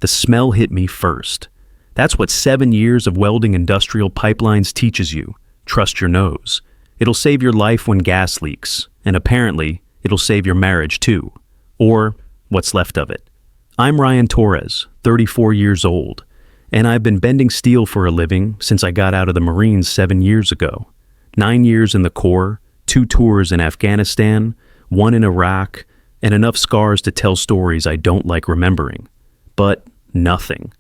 The smell hit me first. That's what 7 years of welding industrial pipelines teaches you. Trust your nose. It'll save your life when gas leaks, and apparently, it'll save your marriage too. Or what's left of it. I'm Ryan Torres, 34 years old, and I've been bending steel for a living since I got out of the Marines 7 years ago. 9 years in the Corps, 2 tours in Afghanistan, 1 in Iraq, and enough scars to tell stories I don't like remembering. But nothing,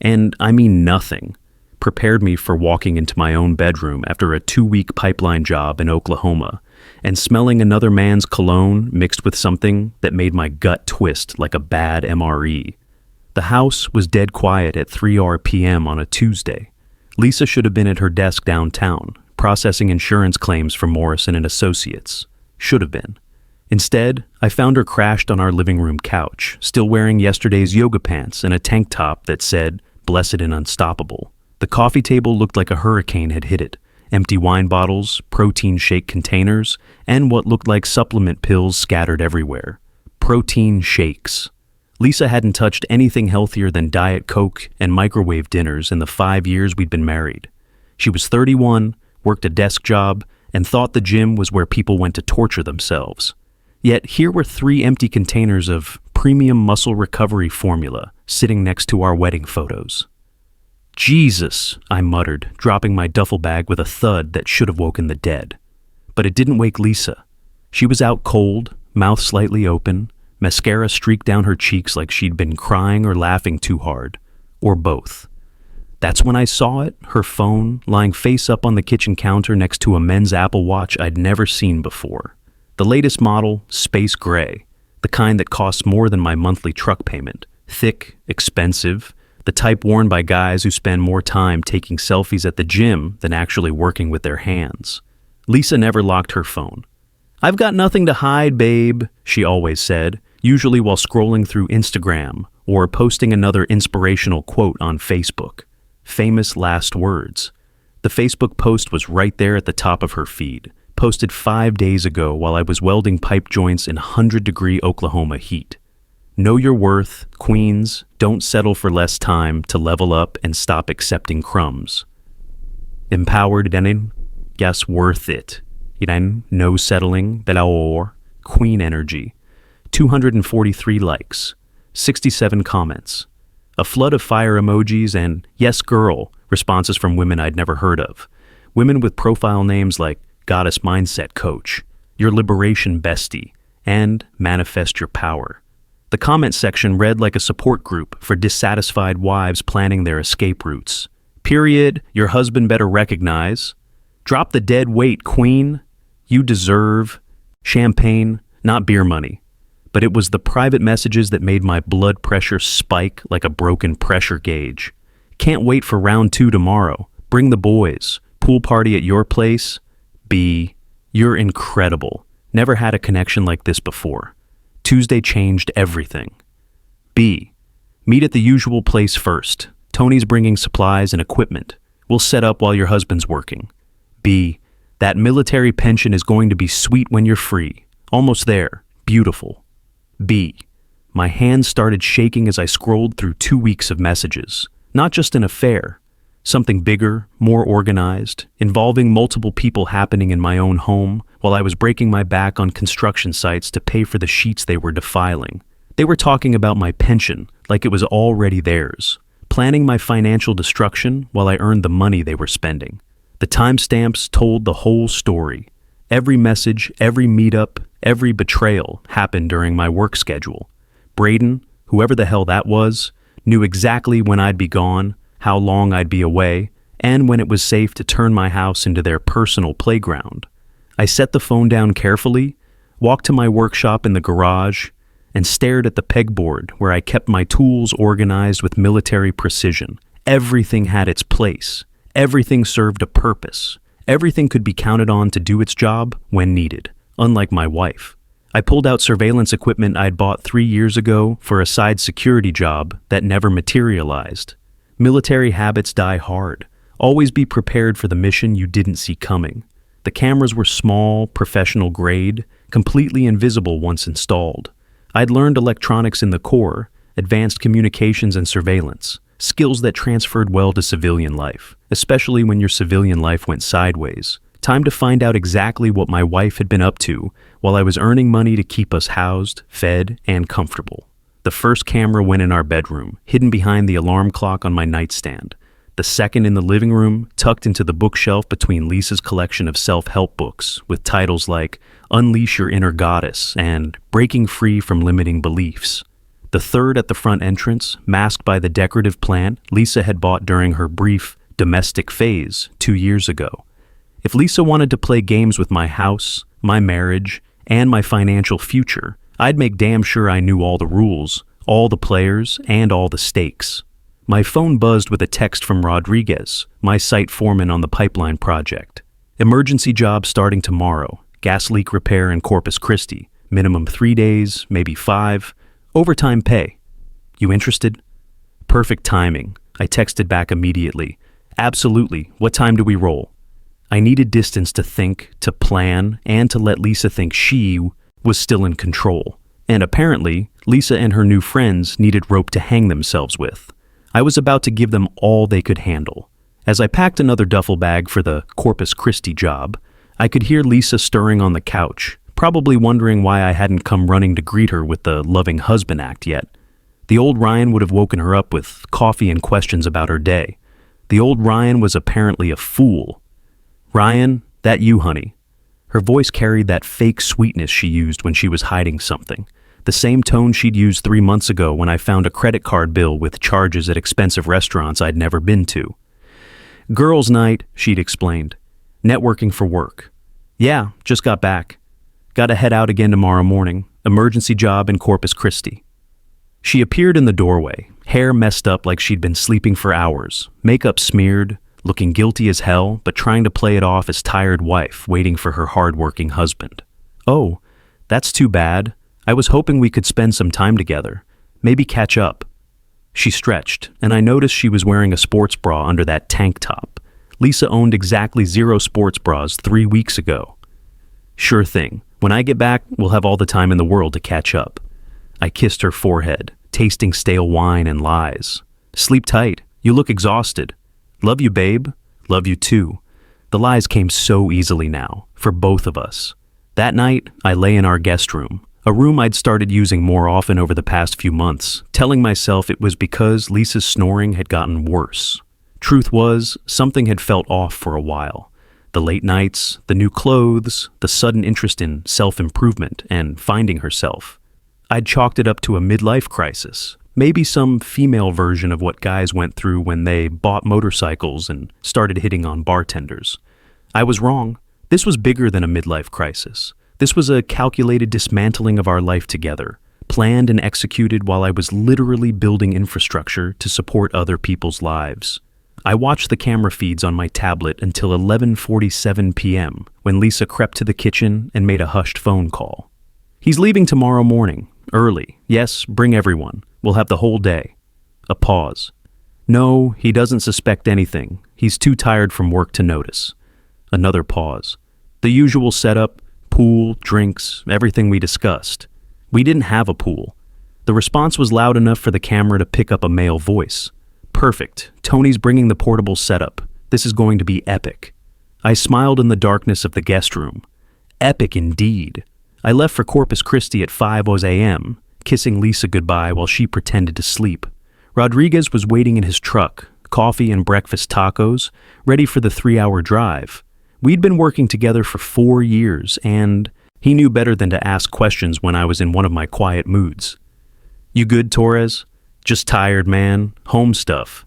and I mean nothing, prepared me for walking into my own bedroom after a 2-week pipeline job in Oklahoma and smelling another man's cologne mixed with something that made my gut twist like a bad MRE. The house was dead quiet at 3 p.m. on a Tuesday. Lisa should have been at her desk downtown, processing insurance claims for Morrison and Associates. Should have been. Instead, I found her crashed on our living room couch, still wearing yesterday's yoga pants and a tank top that said, "Blessed and Unstoppable." The coffee table looked like a hurricane had hit it. Empty wine bottles, protein shake containers, and what looked like supplement pills scattered everywhere. Protein shakes. Lisa hadn't touched anything healthier than Diet Coke and microwave dinners in the 5 years we'd been married. She was 31, worked a desk job, and thought the gym was where people went to torture themselves. Yet here were 3 empty containers of premium muscle recovery formula sitting next to our wedding photos. "Jesus," I muttered, dropping my duffel bag with a thud that should have woken the dead. But it didn't wake Lisa. She was out cold, mouth slightly open, mascara streaked down her cheeks like she'd been crying or laughing too hard, or both. That's when I saw it, her phone, lying face up on the kitchen counter next to a men's Apple Watch I'd never seen before. The latest model, space gray, the kind that costs more than my monthly truck payment. Thick, expensive, the type worn by guys who spend more time taking selfies at the gym than actually working with their hands. Lisa never locked her phone. "I've got nothing to hide, babe," she always said, usually while scrolling through Instagram or posting another inspirational quote on Facebook. Famous last words. The Facebook post was right there at the top of her feed, posted 5 days ago while I was welding pipe joints in 100-degree Oklahoma heat. Know your worth, queens. Don't settle for less time to level up and stop accepting crumbs. Empowered denin, yes, worth it. Iran, no settling, belaor, queen energy. 243 likes, 67 comments, a flood of fire emojis and yes girl responses from women I'd never heard of. Women with profile names like Goddess Mindset Coach, Your Liberation Bestie, and Manifest Your Power. The comment section read like a support group for dissatisfied wives planning their escape routes. Period, your husband better recognize. Drop the dead weight, queen. You deserve. Champagne, not beer money. But it was the private messages that made my blood pressure spike like a broken pressure gauge. Can't wait for round 2 tomorrow. Bring the boys. Pool party at your place. B, you're incredible. Never had a connection like this before. Tuesday changed everything. B, meet at the usual place first. Tony's bringing supplies and equipment. We'll set up while your husband's working. B, that military pension is going to be sweet when you're free. Almost there. Beautiful. B, my hands started shaking as I scrolled through 2 weeks of messages. Not just an affair. Something bigger, more organized, involving multiple people happening in my own home while I was breaking my back on construction sites to pay for the sheets they were defiling. They were talking about my pension like it was already theirs, planning my financial destruction while I earned the money they were spending. The timestamps told the whole story. Every message, every meetup, every betrayal happened during my work schedule. Braden, whoever the hell that was, knew exactly when I'd be gone, how long I'd be away, and when it was safe to turn my house into their personal playground. I set the phone down carefully, walked to my workshop in the garage, and stared at the pegboard where I kept my tools organized with military precision. Everything had its place. Everything served a purpose. Everything could be counted on to do its job when needed, unlike my wife. I pulled out surveillance equipment I'd bought 3 years ago for a side security job that never materialized. Military habits die hard. Always be prepared for the mission you didn't see coming. The cameras were small, professional grade, completely invisible once installed. I'd learned electronics in the Corps, advanced communications and surveillance, skills that transferred well to civilian life, especially when your civilian life went sideways. Time to find out exactly what my wife had been up to while I was earning money to keep us housed, fed, and comfortable. The first camera went in our bedroom, hidden behind the alarm clock on my nightstand. The second in the living room, tucked into the bookshelf between Lisa's collection of self-help books with titles like Unleash Your Inner Goddess and Breaking Free from Limiting Beliefs. The third at the front entrance, masked by the decorative plant Lisa had bought during her brief domestic phase 2 years ago. If Lisa wanted to play games with my house, my marriage, and my financial future, I'd make damn sure I knew all the rules, all the players, and all the stakes. My phone buzzed with a text from Rodriguez, my site foreman on the pipeline project. Emergency job starting tomorrow, gas leak repair in Corpus Christi, minimum 3 days, maybe 5, overtime pay. You interested? Perfect timing. I texted back immediately. Absolutely. What time do we roll? I needed distance to think, to plan, and to let Lisa think she was still in control. And apparently, Lisa and her new friends needed rope to hang themselves with. I was about to give them all they could handle. As I packed another duffel bag for the Corpus Christi job, I could hear Lisa stirring on the couch, probably wondering why I hadn't come running to greet her with the loving husband act yet. The old Ryan would have woken her up with coffee and questions about her day. The old Ryan was apparently a fool. Ryan, that you, honey. Her voice carried that fake sweetness she used when she was hiding something. The same tone she'd used 3 months ago when I found a credit card bill with charges at expensive restaurants I'd never been to. Girls' night, she'd explained. Networking for work. Yeah, just got back. Gotta head out again tomorrow morning. Emergency job in Corpus Christi. She appeared in the doorway, hair messed up like she'd been sleeping for hours, makeup smeared, looking guilty as hell, but trying to play it off as tired wife waiting for her hard-working husband. Oh, that's too bad. I was hoping we could spend some time together. Maybe catch up. She stretched, and I noticed she was wearing a sports bra under that tank top. Lisa owned exactly 0 sports bras 3 weeks ago. Sure thing. When I get back, we'll have all the time in the world to catch up. I kissed her forehead, tasting stale wine and lies. Sleep tight. You look exhausted. Love you, babe. Love you too. The lies came so easily now, for both of us. That night, I lay in our guest room, a room I'd started using more often over the past few months, telling myself it was because Lisa's snoring had gotten worse. Truth was, something had felt off for a while. The late nights, the new clothes, the sudden interest in self-improvement and finding herself. I'd chalked it up to a midlife crisis. Maybe some female version of what guys went through when they bought motorcycles and started hitting on bartenders. I was wrong. This was bigger than a midlife crisis. This was a calculated dismantling of our life together, planned and executed while I was literally building infrastructure to support other people's lives. I watched the camera feeds on my tablet until 11:47 p.m. when Lisa crept to the kitchen and made a hushed phone call. He's leaving tomorrow morning, early. Yes, bring everyone. We'll have the whole day. A pause. No, he doesn't suspect anything. He's too tired from work to notice. Another pause. The usual setup, pool, drinks, everything we discussed. We didn't have a pool. The response was loud enough for the camera to pick up a male voice. Perfect. Tony's bringing the portable setup. This is going to be epic. I smiled in the darkness of the guest room. Epic indeed. I left for Corpus Christi at 5 a.m., kissing Lisa goodbye while she pretended to sleep. Rodriguez was waiting in his truck, coffee and breakfast tacos, ready for the 3-hour drive. We'd been working together for 4 years, and he knew better than to ask questions when I was in one of my quiet moods. You good, Torres? Just tired, man. Home stuff.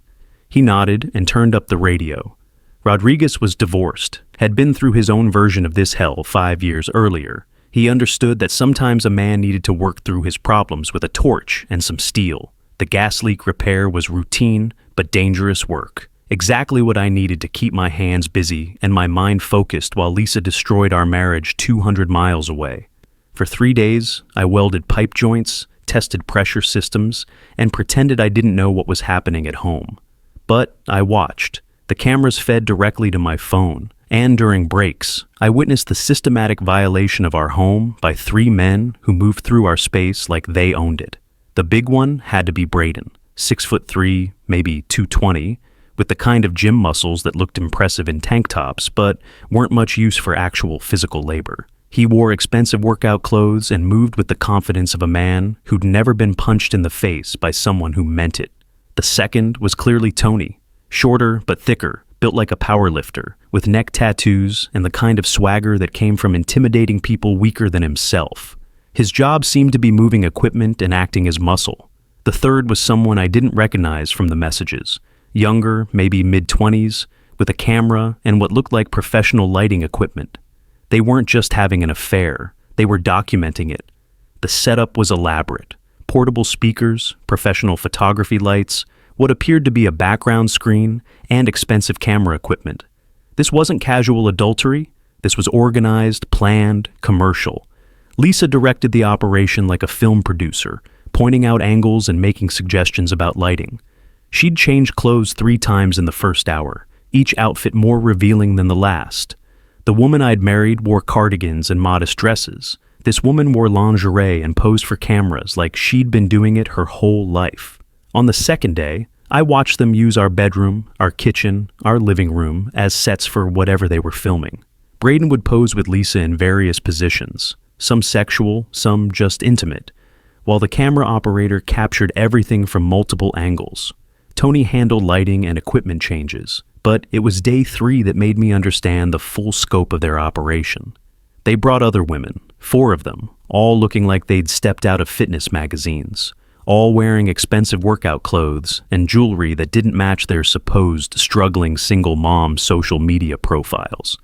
He nodded and turned up the radio. Rodriguez was divorced, had been through his own version of this hell 5 years earlier. He understood that sometimes a man needed to work through his problems with a torch and some steel. The gas leak repair was routine, but dangerous work. Exactly what I needed to keep my hands busy and my mind focused while Lisa destroyed our marriage 200 miles away. For 3 days, I welded pipe joints, tested pressure systems, and pretended I didn't know what was happening at home. But I watched. The cameras fed directly to my phone. And during breaks, I witnessed the systematic violation of our home by 3 men who moved through our space like they owned it. The big one had to be Braden, 6'3", maybe 220, with the kind of gym muscles that looked impressive in tank tops but weren't much use for actual physical labor. He wore expensive workout clothes and moved with the confidence of a man who'd never been punched in the face by someone who meant it. The second was clearly Tony, shorter but thicker, built like a powerlifter, with neck tattoos and the kind of swagger that came from intimidating people weaker than himself. His job seemed to be moving equipment and acting as muscle. The third was someone I didn't recognize from the messages. Younger, maybe mid-20s, with a camera and what looked like professional lighting equipment. They weren't just having an affair, they were documenting it. The setup was elaborate. Portable speakers, professional photography lights, what appeared to be a background screen, and expensive camera equipment. This wasn't casual adultery, this was organized, planned, commercial. Lisa directed the operation like a film producer, pointing out angles and making suggestions about lighting. She'd changed clothes 3 times in the first hour, each outfit more revealing than the last. The woman I'd married wore cardigans and modest dresses. This woman wore lingerie and posed for cameras like she'd been doing it her whole life. On the second day, I watched them use our bedroom, our kitchen, our living room as sets for whatever they were filming. Braden would pose with Lisa in various positions, some sexual, some just intimate, while the camera operator captured everything from multiple angles. Tony handled lighting and equipment changes, but it was day 3 that made me understand the full scope of their operation. They brought other women, 4 of them, all looking like they'd stepped out of fitness magazines, all wearing expensive workout clothes and jewelry that didn't match their supposed struggling single mom social media profiles.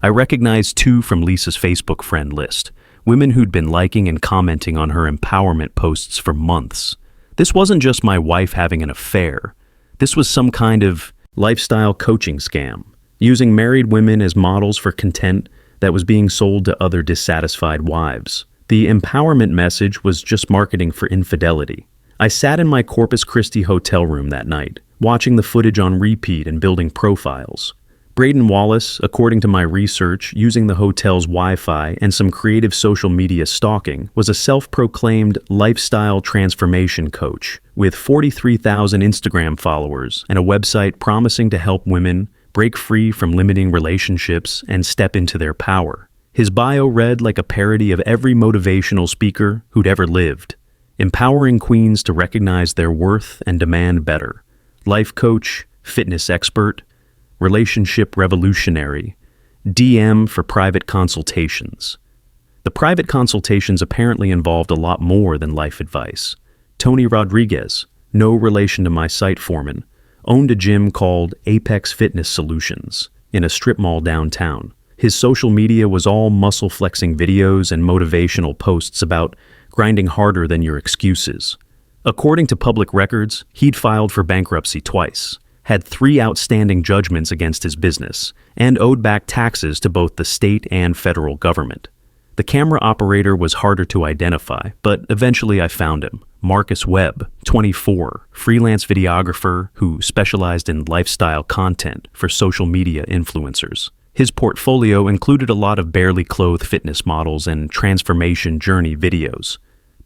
I recognized 2 from Lisa's Facebook friend list, women who'd been liking and commenting on her empowerment posts for months. This wasn't just my wife having an affair. This was some kind of lifestyle coaching scam, using married women as models for content that was being sold to other dissatisfied wives. The empowerment message was just marketing for infidelity. I sat in my Corpus Christi hotel room that night, watching the footage on repeat and building profiles. Braden Wallace, according to my research, using the hotel's Wi-Fi and some creative social media stalking, was a self-proclaimed lifestyle transformation coach with 43,000 Instagram followers and a website promising to help women break free from limiting relationships and step into their power. His bio read like a parody of every motivational speaker who'd ever lived, empowering queens to recognize their worth and demand better. Life coach, fitness expert, relationship revolutionary, DM for private consultations. The private consultations apparently involved a lot more than life advice. Tony Rodriguez, no relation to my site foreman, owned a gym called Apex Fitness Solutions in a strip mall downtown. His social media was all muscle-flexing videos and motivational posts about grinding harder than your excuses. According to public records, he'd filed for bankruptcy twice, had 3 outstanding judgments against his business, and owed back taxes to both the state and federal government. The camera operator was harder to identify, but eventually I found him. Marcus Webb, 24, freelance videographer who specialized in lifestyle content for social media influencers. His portfolio included a lot of barely clothed fitness models and transformation journey videos.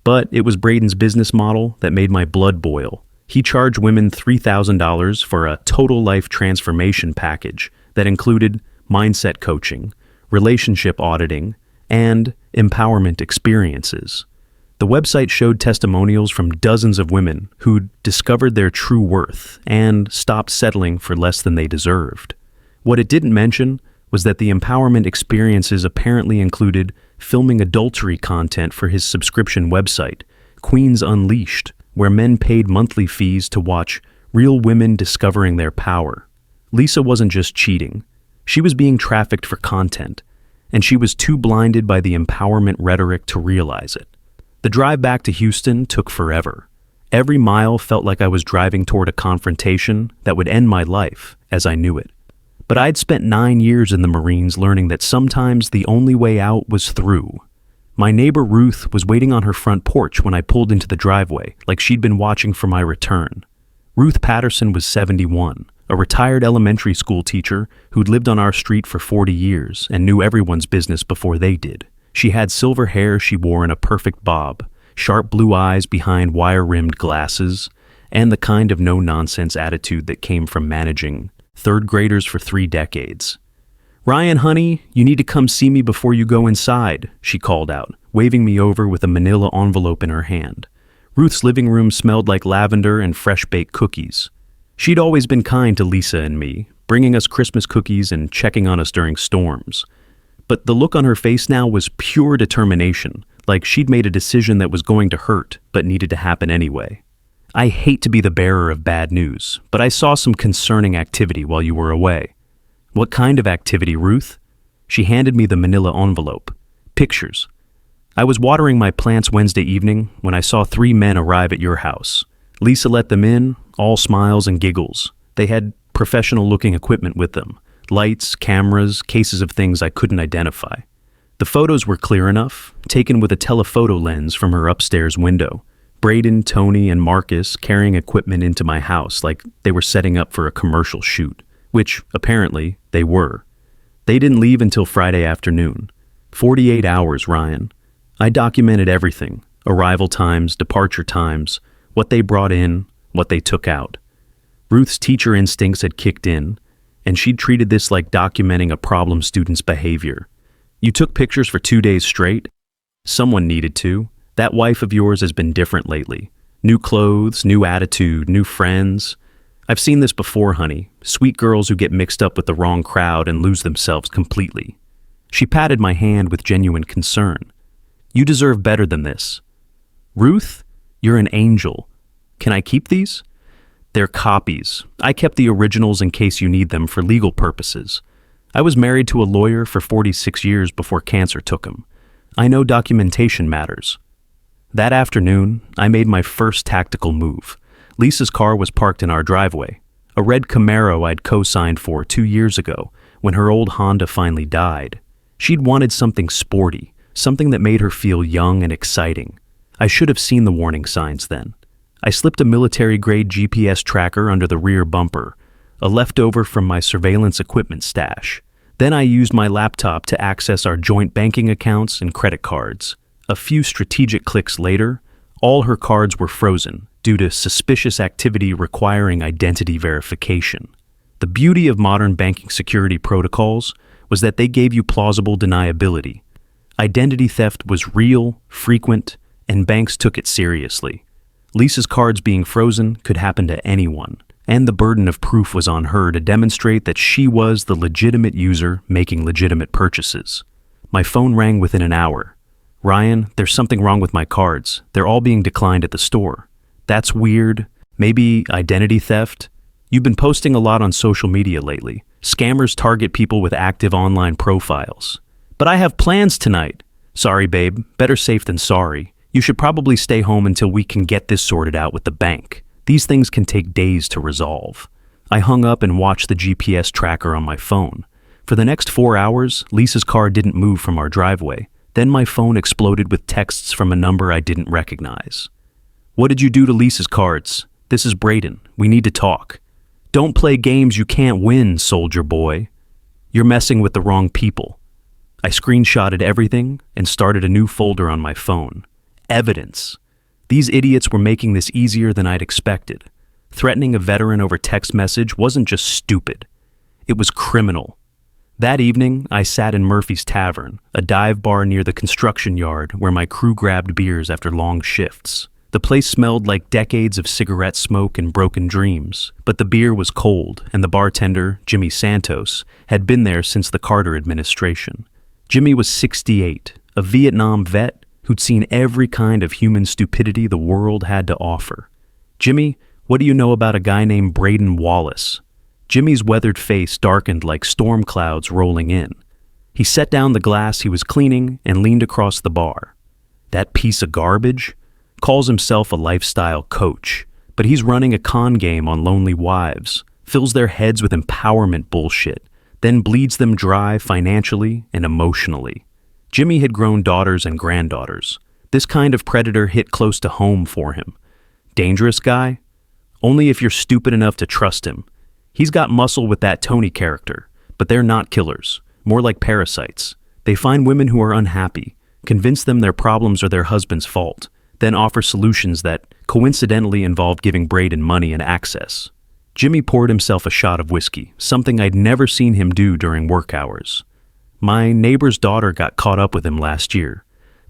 But it was Braden's business model that made my blood boil. He charged women $3,000 for a total life transformation package that included mindset coaching, relationship auditing, and empowerment experiences. The website showed testimonials from dozens of women who'd discovered their true worth and stopped settling for less than they deserved. What it didn't mention was that the empowerment experiences apparently included filming adultery content for his subscription website, Queens Unleashed, where men paid monthly fees to watch real women discovering their power. Lisa wasn't just cheating. She was being trafficked for content, and she was too blinded by the empowerment rhetoric to realize it. The drive back to Houston took forever. Every mile felt like I was driving toward a confrontation that would end my life as I knew it. But I'd spent 9 years in the Marines learning that sometimes the only way out was through. My neighbor Ruth was waiting on her front porch when I pulled into the driveway, like she'd been watching for my return. Ruth Patterson was 71, a retired elementary school teacher who'd lived on our street for 40 years and knew everyone's business before they did. She had silver hair she wore in a perfect bob. sharp blue eyes behind wire-rimmed glasses, and the kind of no-nonsense attitude that came from managing third graders for 3 decades. "Ryan, honey, you need to come see me before you go inside," she called out, waving me over with a manila envelope in her hand. Ruth's living room smelled like lavender and fresh-baked cookies. She'd always been kind to Lisa and me, bringing us Christmas cookies and checking on us during storms. But the look on her face now was pure determination, like she'd made a decision that was going to hurt but needed to happen anyway. "I hate to be the bearer of bad news, but I saw some concerning activity while you were away." "What kind of activity, Ruth?" She handed me the manila envelope. "Pictures. I was watering my plants Wednesday evening when I saw 3 men arrive at your house. Lisa let them in, all smiles and giggles. They had professional-looking equipment with them. Lights, cameras, cases of things I couldn't identify. The photos were clear enough, taken with a telephoto lens from her upstairs window. Braden, Tony, and Marcus carrying equipment into my house like they were setting up for a commercial shoot, which, apparently, they were. They didn't leave until Friday afternoon. 48 hours, Ryan. I documented everything, arrival times, departure times, what they brought in, what they took out. Ruth's teacher instincts had kicked in, and she'd treated this like documenting a problem student's behavior. "You took pictures for 2 days straight?" "Someone needed to. That wife of yours has been different lately. New clothes, new attitude, new friends. I've seen this before, honey. Sweet girls who get mixed up with the wrong crowd and lose themselves completely." She patted my hand with genuine concern. "You deserve better than this." "Ruth, you're an angel. Can I keep these?" "They're copies. I kept the originals in case you need them for legal purposes. I was married to a lawyer for 46 years before cancer took him. I know documentation matters." That afternoon, I made my first tactical move. Lisa's car was parked in our driveway, a red Camaro I'd co-signed for 2 years ago when her old Honda finally died. She'd wanted something sporty, something that made her feel young and exciting. I should have seen the warning signs then. I slipped a military-grade GPS tracker under the rear bumper, a leftover from my surveillance equipment stash. Then I used my laptop to access our joint banking accounts and credit cards. A few strategic clicks later, all her cards were frozen due to suspicious activity requiring identity verification. The beauty of modern banking security protocols was that they gave you plausible deniability. Identity theft was real, frequent, and banks took it seriously. Lisa's cards being frozen could happen to anyone, and the burden of proof was on her to demonstrate that she was the legitimate user making legitimate purchases. My phone rang within an hour. "Ryan, there's something wrong with my cards. They're all being declined at the store." "That's weird. Maybe identity theft?" "You've been posting a lot on social media lately. Scammers target people with active online profiles." "But I have plans tonight." "Sorry, babe. Better safe than sorry. You should probably stay home until we can get this sorted out with the bank. These things can take days to resolve." I hung up and watched the GPS tracker on my phone. For the next 4 hours, Lisa's car didn't move from our driveway. Then my phone exploded with texts from a number I didn't recognize. "What did you do to Lisa's cards? This is Braden. We need to talk." "Don't play games you can't win, soldier boy. You're messing with the wrong people." I screenshotted everything and started a new folder on my phone. Evidence. These idiots were making this easier than I'd expected. Threatening a veteran over text message wasn't just stupid. It was criminal. That evening, I sat in Murphy's Tavern, a dive bar near the construction yard where my crew grabbed beers after long shifts. The place smelled like decades of cigarette smoke and broken dreams, but the beer was cold, and the bartender, Jimmy Santos, had been there since the Carter administration. Jimmy was 68, a Vietnam vet who'd seen every kind of human stupidity the world had to offer. "Jimmy, what do you know about a guy named Braden Wallace?" Jimmy's weathered face darkened like storm clouds rolling in. He set down the glass he was cleaning and leaned across the bar. "That piece of garbage? Calls himself a lifestyle coach, but he's running a con game on lonely wives, fills their heads with empowerment bullshit, then bleeds them dry financially and emotionally." Jimmy had grown daughters and granddaughters. This kind of predator hit close to home for him. Dangerous guy? Only if you're stupid enough to trust him. He's got muscle with that Tony character, but they're not killers, more like parasites. They find women who are unhappy, convince them their problems are their husband's fault, then offer solutions that coincidentally involved giving Braden money and access. Jimmy poured himself a shot of whiskey, something I'd never seen him do during work hours. My neighbor's daughter got caught up with him last year.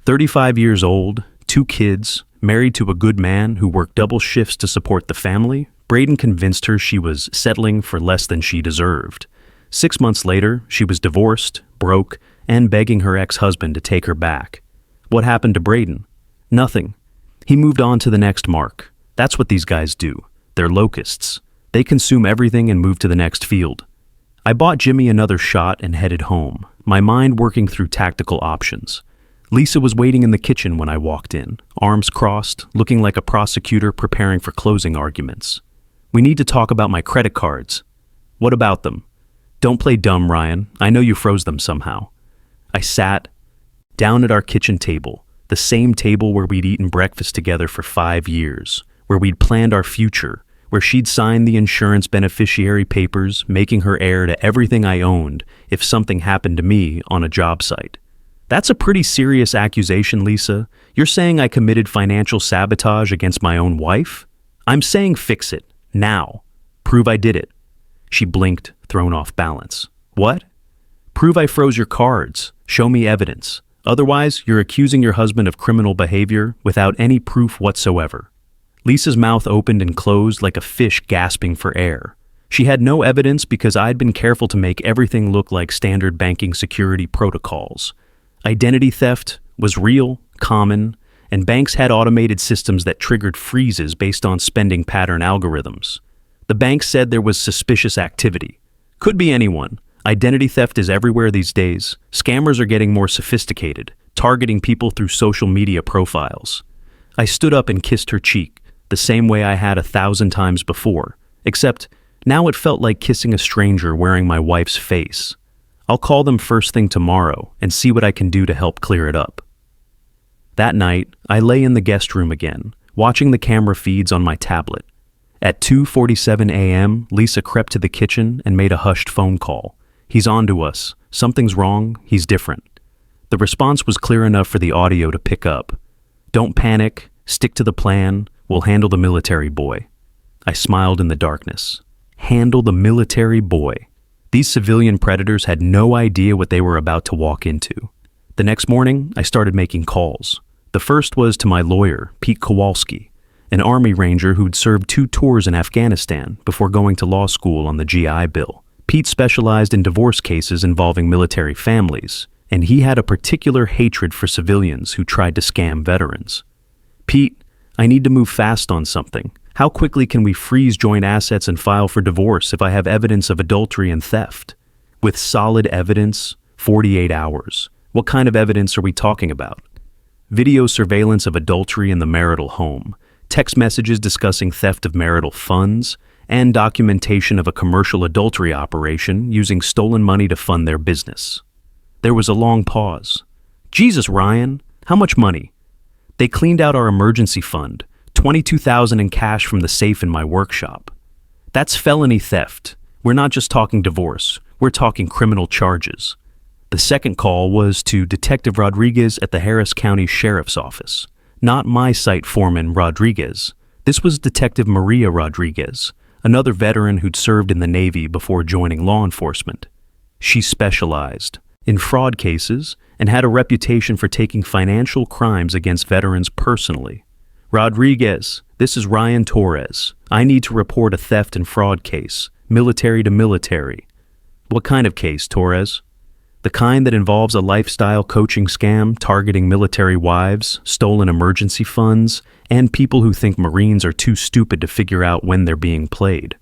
35 years old, 2 kids, married to a good man who worked double shifts to support the family. Braden convinced her she was settling for less than she deserved. 6 months later, she was divorced, broke, and begging her ex-husband to take her back. What happened to Braden? Nothing. He moved on to the next mark. That's what these guys do. They're locusts. They consume everything and move to the next field. I bought Jimmy another shot and headed home, my mind working through tactical options. Lisa was waiting in the kitchen when I walked in, arms crossed, looking like a prosecutor preparing for closing arguments. "We need to talk about my credit cards." "What about them?" "Don't play dumb, Ryan. I know you froze them somehow." I sat down at our kitchen table, the same table where we'd eaten breakfast together for 5 years, where we'd planned our future, where she'd signed the insurance beneficiary papers, making her heir to everything I owned if something happened to me on a job site. "That's a pretty serious accusation, Lisa. You're saying I committed financial sabotage against my own wife?" "I'm saying fix it, now. Prove I did it." She blinked, thrown off balance. "What?" "Prove I froze your cards. Show me evidence. Otherwise, you're accusing your husband of criminal behavior without any proof whatsoever." Lisa's mouth opened and closed like a fish gasping for air. She had no evidence because I'd been careful to make everything look like standard banking security protocols. Identity theft was real, common, and banks had automated systems that triggered freezes based on spending pattern algorithms. The bank said there was suspicious activity. Could be anyone. Identity theft is everywhere these days. Scammers are getting more sophisticated, targeting people through social media profiles. I stood up and kissed her cheek, the same way I had 1,000 times before, except now it felt like kissing a stranger wearing my wife's face. I'll call them first thing tomorrow and see what I can do to help clear it up. That night, I lay in the guest room again, watching the camera feeds on my tablet. At 2:47 a.m., Lisa crept to the kitchen and made a hushed phone call. "He's on to us. Something's wrong. He's different." The response was clear enough for the audio to pick up. "Don't panic. Stick to the plan. We'll handle the military boy." I smiled in the darkness. Handle the military boy. These civilian predators had no idea what they were about to walk into. The next morning, I started making calls. The first was to my lawyer, Pete Kowalski, an Army Ranger who'd served 2 tours in Afghanistan before going to law school on the GI Bill. Pete specialized in divorce cases involving military families, and he had a particular hatred for civilians who tried to scam veterans. "Pete, I need to move fast on something. How quickly can we freeze joint assets and file for divorce if I have evidence of adultery and theft?" "With solid evidence, 48 hours. What kind of evidence are we talking about?" "Video surveillance of adultery in the marital home, text messages discussing theft of marital funds, and documentation of a commercial adultery operation using stolen money to fund their business." There was a long pause. "Jesus, Ryan, how much money?" "They cleaned out our emergency fund, $22,000 in cash from the safe in my workshop." "That's felony theft. We're not just talking divorce, we're talking criminal charges." The second call was to Detective Rodriguez at the Harris County Sheriff's Office. Not my site foreman, Rodriguez. This was Detective Maria Rodriguez, another veteran who'd served in the Navy before joining law enforcement. She specialized in fraud cases and had a reputation for taking financial crimes against veterans personally. "Rodriguez, this is Ryan Torres. I need to report a theft and fraud case, military to military." "What kind of case, Torres?" "The kind that involves a lifestyle coaching scam targeting military wives, stolen emergency funds, and people who think Marines are too stupid to figure out when they're being played.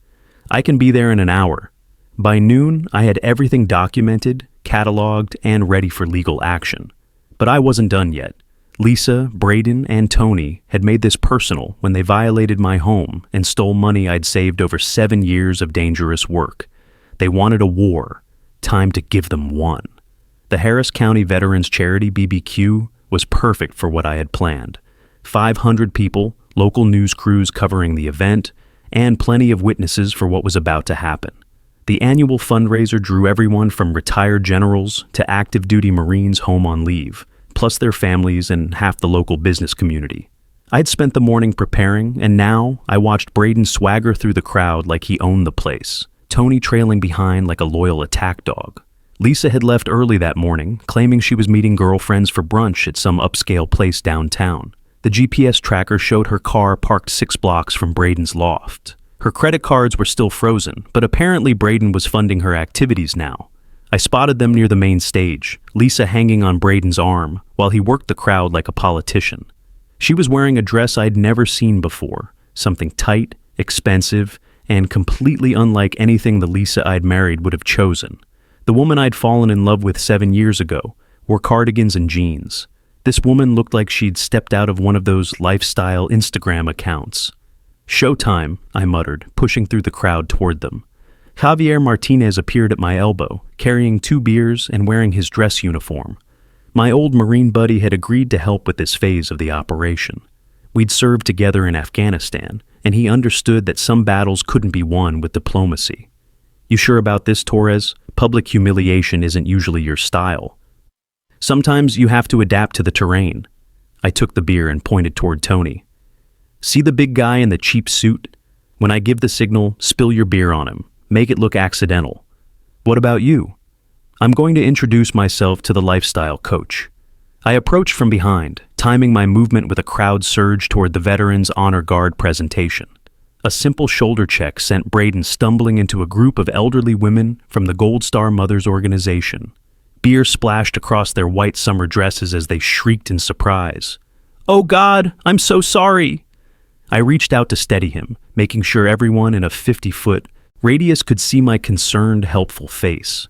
I can be there in an hour." By noon, I had everything documented, cataloged, and ready for legal action. But I wasn't done yet. Lisa, Braden, and Tony had made this personal when they violated my home and stole money I'd saved over 7 years of dangerous work. They wanted a war. Time to give them one. The Harris County Veterans Charity BBQ was perfect for what I had planned. 500 people, local news crews covering the event, and plenty of witnesses for what was about to happen. The annual fundraiser drew everyone from retired generals to active duty Marines home on leave, plus their families and half the local business community. I'd spent the morning preparing, and now I watched Braden swagger through the crowd like he owned the place, Tony trailing behind like a loyal attack dog. Lisa had left early that morning, claiming she was meeting girlfriends for brunch at some upscale place downtown. The GPS tracker showed her car parked 6 blocks from Braden's loft. Her credit cards were still frozen, but apparently Braden was funding her activities now. I spotted them near the main stage, Lisa hanging on Braden's arm, while he worked the crowd like a politician. She was wearing a dress I'd never seen before, something tight, expensive, and completely unlike anything the Lisa I'd married would have chosen. The woman I'd fallen in love with 7 years ago wore cardigans and jeans. This woman looked like she'd stepped out of one of those lifestyle Instagram accounts. "Showtime," I muttered, pushing through the crowd toward them. Javier Martinez appeared at my elbow, carrying 2 beers and wearing his dress uniform. My old Marine buddy had agreed to help with this phase of the operation. We'd served together in Afghanistan, and he understood that some battles couldn't be won with diplomacy. "You sure about this, Torres? Public humiliation isn't usually your style. Sometimes you have to adapt to the terrain." I took the beer and pointed toward Tony. "See the big guy in the cheap suit? When I give the signal, spill your beer on him. Make it look accidental. What about you?" "I'm going to introduce myself to the lifestyle coach." I approached from behind, timing my movement with a crowd surge toward the Veterans Honor Guard presentation. A simple shoulder check sent Braden stumbling into a group of elderly women from the Gold Star Mothers organization. Beer splashed across their white summer dresses as they shrieked in surprise. "Oh God, I'm so sorry!" I reached out to steady him, making sure everyone in a 50-foot radius could see my concerned, helpful face.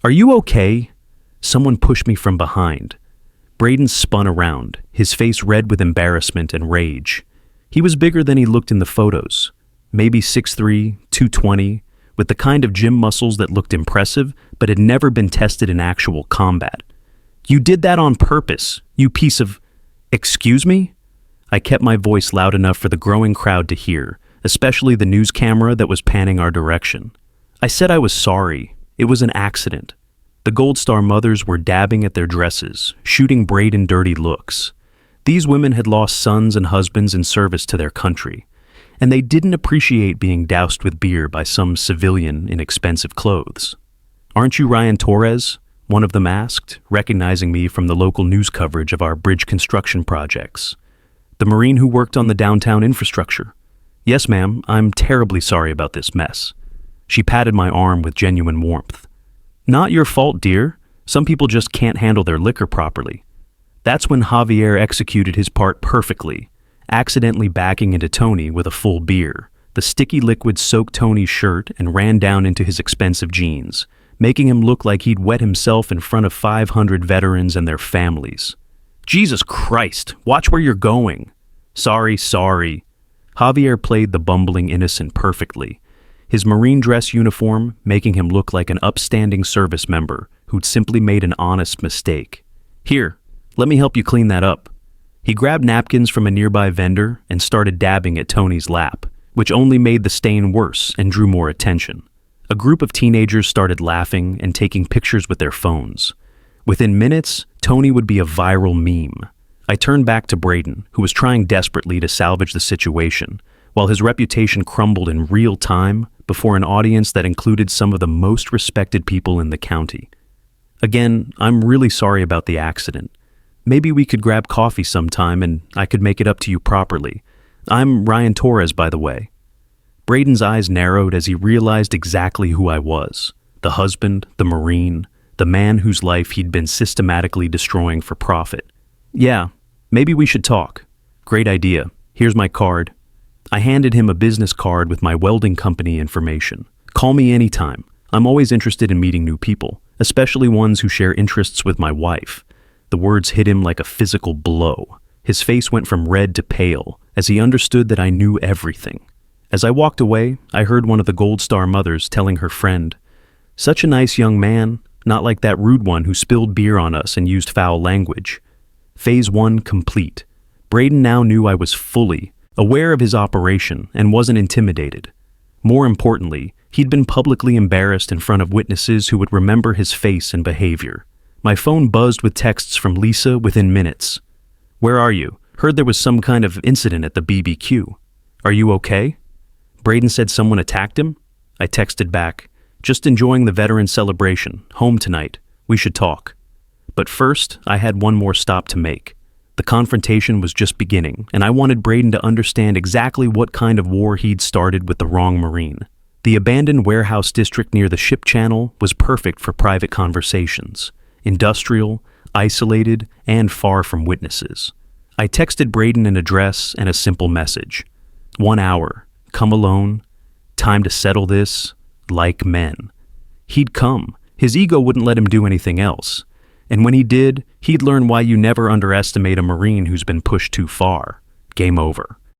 "Are you okay?" Someone pushed me from behind. Braden spun around, his face red with embarrassment and rage. He was bigger than he looked in the photos, maybe 6'3", 220, with the kind of gym muscles that looked impressive but had never been tested in actual combat. "You did that on purpose, you piece of—" "Excuse me?" I kept my voice loud enough for the growing crowd to hear, especially the news camera that was panning our direction. I said I was sorry. It was an accident. The Gold Star mothers were dabbing at their dresses, shooting Braden dirty looks. These women had lost sons and husbands in service to their country, and they didn't appreciate being doused with beer by some civilian in expensive clothes. "Aren't you Ryan Torres?" one of them asked, recognizing me from the local news coverage of our bridge construction projects. "The Marine who worked on the downtown infrastructure." "Yes, ma'am, I'm terribly sorry about this mess." She patted my arm with genuine warmth. "Not your fault, dear. Some people just can't handle their liquor properly." That's when Javier executed his part perfectly, accidentally backing into Tony with a full beer. The sticky liquid soaked Tony's shirt and ran down into his expensive jeans, making him look like he'd wet himself in front of 500 veterans and their families. "Jesus Christ, watch where you're going." Sorry. Javier played the bumbling innocent perfectly, his Marine dress uniform making him look like an upstanding service member who'd simply made an honest mistake. "Here, let me help you clean that up." He grabbed napkins from a nearby vendor and started dabbing at Tony's lap, which only made the stain worse and drew more attention. A group of teenagers started laughing and taking pictures with their phones. Within minutes, Tony would be a viral meme. I turned back to Braden, who was trying desperately to salvage the situation, while his reputation crumbled in real time before an audience that included some of the most respected people in the county. "Again, I'm really sorry about the accident. Maybe we could grab coffee sometime and I could make it up to you properly. I'm Ryan Torres, by the way." Braden's eyes narrowed as he realized exactly who I was. The husband, the Marine, the man whose life he'd been systematically destroying for profit. "Yeah, maybe we should talk." "Great idea. Here's my card." I handed him a business card with my welding company information. "Call me anytime. I'm always interested in meeting new people, especially ones who share interests with my wife." The words hit him like a physical blow. His face went from red to pale as he understood that I knew everything. As I walked away, I heard one of the Gold Star mothers telling her friend, "Such a nice young man, not like that rude one who spilled beer on us and used foul language." Phase 1 complete. Braden now knew I was fully aware of his operation and wasn't intimidated. More importantly, he'd been publicly embarrassed in front of witnesses who would remember his face and behavior. My phone buzzed with texts from Lisa within minutes. "Where are you? Heard there was some kind of incident at the BBQ. Are you okay? Braden said someone attacked him. I texted back, just enjoying the veteran celebration, home tonight. We should talk. But first, I had one more stop to make. The confrontation was just beginning, and I wanted Braden to understand exactly what kind of war he'd started with the wrong Marine. The abandoned warehouse district near the ship channel was perfect for private conversations. Industrial, isolated, and far from witnesses. I texted Braden an address and a simple message. 1 hour. Come alone. Time to settle this. Like men. He'd come. His ego wouldn't let him do anything else. And when he did, he'd learn why you never underestimate a Marine who's been pushed too far. Game over.